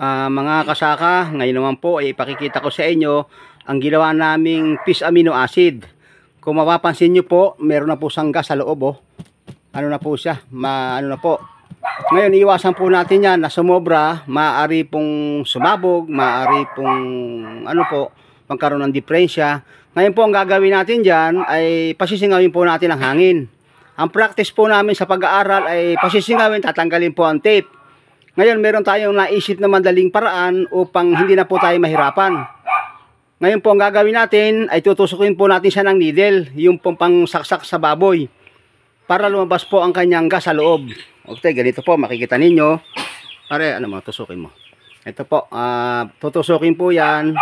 Mga kasaka, ngayon naman po ay ipakikita ko sa inyo ang ginawa naming fish amino acid. Kung mapapansin nyo po, meron na po siyang gas sa loob. Oh. Ano na po siya? Ano na po. Ngayon, iwasan po natin yan na sumobra. Maaari pong sumabog, maaari pong magkaroon ng diferensya. Ngayon po, ang gagawin natin dyan ay pasisingawin po natin ang hangin. Ang practice po namin sa pag-aaral ay pasisingawin, tatanggalin po ang tape. Ngayon, meron tayong naisip na madaling paraan upang hindi na po tayo mahirapan. Ngayon po, ang gagawin natin ay tutusukin po natin siya ng needle, yung pong pangsaksak sa baboy, para lumabas po ang kanyang gas sa loob. Okay, ganito po, makikita ninyo. Pare, ano mo, tusukin mo. Ito po, tutusukin po yan.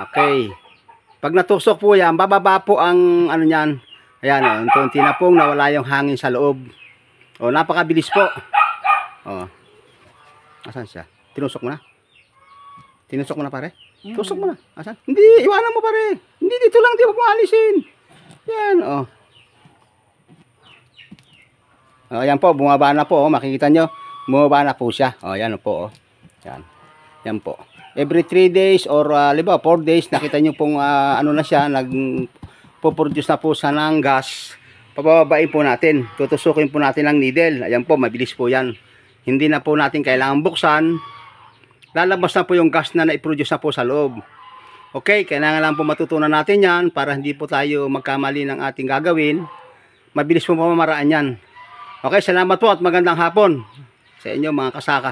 Okay. Pag natusok po yan, bababa po ang ano yan. Ayan, unti-unti na pong nawala yung hangin sa loob. O, napakabilis po. O. Asan siya? Tinusok mo na? Tinusok mo na, pare? Tusok mo na. Asan? Hindi, iwanan mo, pare. Hindi, dito lang, di, huwag mo alisin. Yan, o. O, yan po, bumaba na po, o. Makikita nyo, bumaba na po siya. O, yan po, o. Yan. Yan po. Every 3 days or, 4 days, nakita nyo pong, ano na siya, nagpo-produce na po siya ng gas. Pababain po natin. Tutusukin po natin ng needle. Ayan po, mabilis po yan. Hindi na po natin kailangan buksan. Lalabas na po yung gas na na-produce na po sa loob. Okay, kailangan lang po matutunan natin yan para hindi po tayo magkamali ng ating gagawin. Mabilis po pamamaraan yan. Okay, salamat po at magandang hapon sa inyo mga kasaka.